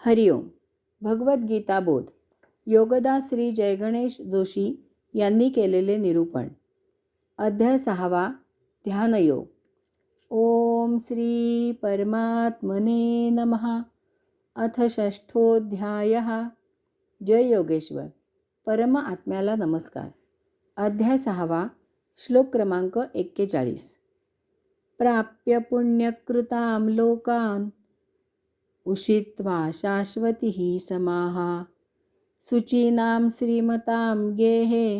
हरिओम. भगवद्गीता बोध. योगदास श्री जयगणेश जोशी यांनी केलेले निरूपण. अध्याय 6. ध्यानयोग. ओम श्री परमात्मने नमः. अथ षष्ठोऽध्यायः. जय योगेश्वर. परम आत्म्याला नमस्कार. अध्याय 6. श्लोक क्रमांक 41. प्राप्य पुण्यकृतां लोकान् उषित्वा शाश्वती समाहा शुचीनां श्रीमतां गेहे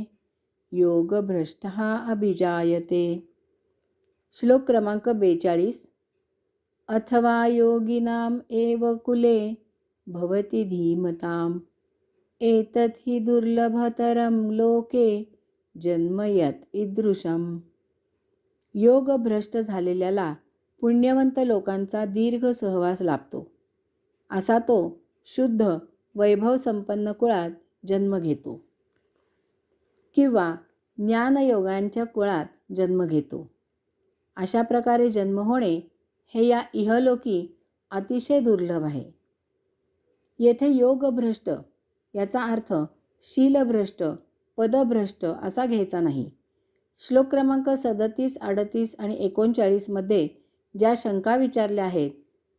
योगभ्रष्टः अभिजायते. श्लोक क्रमांक 42. अथवा योगिनाम् एव कुले भवति धीमताम् एतत् हि दुर्लभतरं लोके जन्म यत् ईदृशम्. योगभ्रष्ट झालेल्याला पुण्यवंत लोकांचा दीर्घ सहवास लाभतो. असा तो शुद्ध वैभव संपन्न कुळात जन्म घेतो किंवा ज्ञानयोगांच्या कुळात जन्म घेतो. अशा प्रकारे जन्म होणे हे या इहलोकी अतिशय दुर्लभ आहे. येथे योगभ्रष्ट याचा अर्थ शीलभ्रष्ट, पदभ्रष्ट असा घ्यायचा नाही. श्लोक क्रमांक 37, 38 आणि 39 मध्ये ज्या शंका विचारल्या आहेत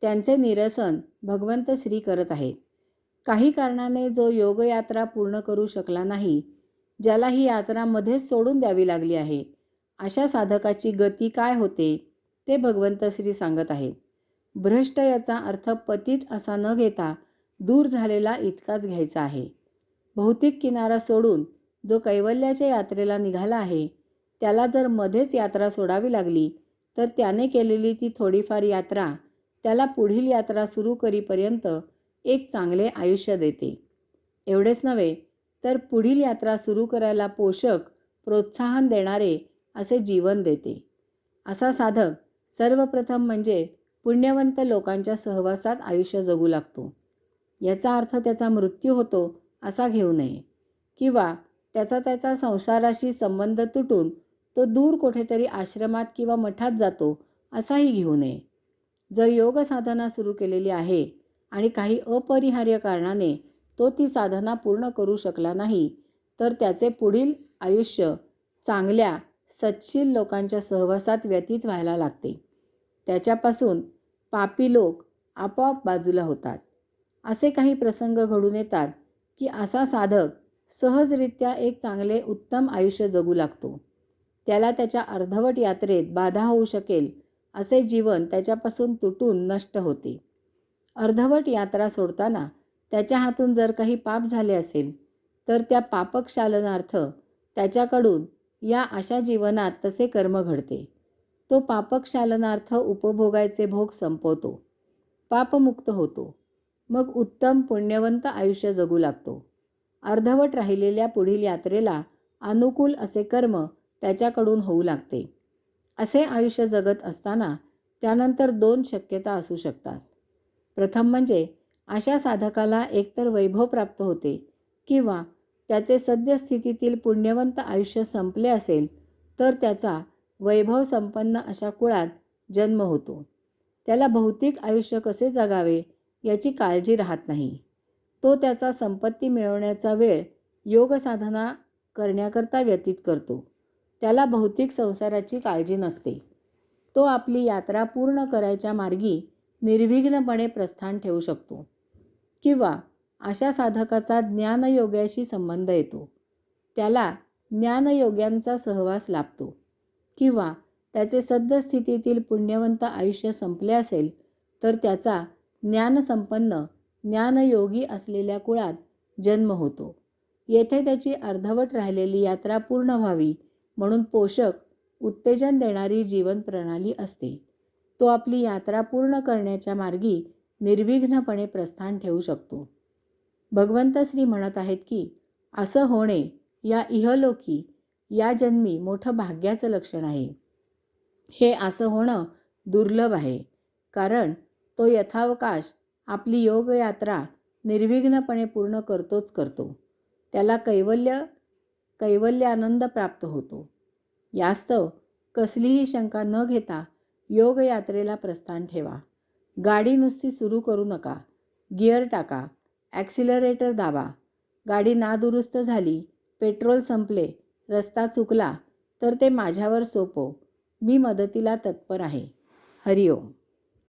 त्यांचे निरसन भगवंत श्री करत आहेत. काही कारणाने जो योगयात्रा पूर्ण करू शकला नाही, ज्याला ही यात्रा मध्येच सोडून द्यावी लागली आहे, अशा साधकाची गती काय होते ते भगवंत श्री सांगत आहेत. भ्रष्ट याचा अर्थ पतित असा न घेता दूर झालेला इतकाच घ्यायचा आहे. भौतिक किनारा सोडून जो कैवल्याच्या यात्रेला निघाला आहे त्याला जर मध्येच यात्रा सोडावी लागली तर त्याने केलेली ती थोडीफार यात्रा त्याला पुढील यात्रा सुरू करीपर्यंत एक चांगले आयुष्य देते. एवढेच नव्हे तर पुढील यात्रा सुरू करायला पोषक, प्रोत्साहन देणारे असे जीवन देते. असा साधक सर्वप्रथम म्हणजे पुण्यवंत लोकांच्या सहवासात आयुष्य जगू लागतो. याचा अर्थ त्याचा मृत्यू होतो असा घेऊ नये किंवा त्याचा संसाराशी संबंध तुटून तो दूर कुठेतरी आश्रमात किंवा मठात जातो असाही घेऊ नये. जर योग साधना सुरू केलेली आहे आणि काही अपरिहार्य कारणाने तो ती साधना पूर्ण करू शकला नाही तर त्याचे पुढील आयुष्य चांगल्या सत्शील लोकांच्या सहवासात व्यतीत व्हायला लागते. त्याच्यापासून पापी लोक आपोआप बाजूला होतात. असे काही प्रसंग घडून येतात की असा साधक सहजरित्या एक चांगले उत्तम आयुष्य जगू लागतो. त्याला त्याच्या अर्धवट यात्रेत बाधा होऊ शकेल असे जीवन त्याच्यापासून तुटून नष्ट होते. अर्धवट यात्रा सोडताना त्याच्या हातून जर काही पाप झाले असेल तर त्या पापक्षालनार्थ त्याच्याकडून या अशा जीवनात तसे कर्म घडते. तो पापक्षालनार्थ उपभोगायचे भोग संपवतो, पापमुक्त होतो, मग उत्तम पुण्यवंत आयुष्य जगू लागतो. अर्धवट राहिलेल्या पुढील यात्रेला अनुकूल असे कर्म त्याच्याकडून होऊ लागते. असे आयुष्य जगत असताना त्यानंतर 2 शक्यता असू शकतात. प्रथम म्हणजे अशा साधकाला एकतर वैभव प्राप्त होते किंवा त्याचे सद्यस्थितीतील पुण्यवंत आयुष्य संपले असेल तर त्याचा वैभव संपन्न अशा कुळात जन्म होतो. त्याला भौतिक आयुष्य कसे जगावे याची काळजी राहत नाही. तो त्याचा संपत्ती मिळवण्याचा वेळ योग साधना करण्याकरता व्यतीत करतो. त्याला भौतिक संसाराची काळजी नसते. तो आपली यात्रा पूर्ण करायच्या मार्गी निर्विघ्नपणे प्रस्थान ठेवू शकतो. किंवा अशा साधकाचा ज्ञानयोग्याशी संबंध येतो. त्याला ज्ञानयोग्यांचा सहवास लाभतो. किंवा त्याचे सद्यस्थितीतील पुण्यवंत आयुष्य संपले असेल तर त्याचा ज्ञानसंपन्न ज्ञानयोगी असलेल्या कुळात जन्म होतो. येथे त्याची अर्धवट राहिलेली यात्रा पूर्ण व्हावी म्हणून पोषक, उत्तेजन देणारी जीवन प्रणाली असते. तो आपली यात्रा पूर्ण करण्याच्या मार्गी निर्विघ्नपणे प्रस्थान ठेवू शकतो. भगवंत श्री म्हणत आहेत की असं होणे या इहलोकी या जन्मी मोठं भाग्याचं लक्षण आहे. हे असं होणं दुर्लभ आहे कारण तो यथावकाश आपली योगयात्रा निर्विघ्नपणे पूर्ण करतोच करतो. त्याला कैवल्य आनंद प्राप्त होतो. यास्तव कसलीही शंका न घेता योगयात्रेला प्रस्थान ठेवा. गाडी नुसती सुरू करू नका. गिअर टाका, ॲक्सिलरेटर दाबा. गाडी नादुरुस्त झाली, पेट्रोल संपले, रस्ता चुकला तर ते माझ्यावर सोपव. मी मदतीला तत्पर आहे. हरिओम.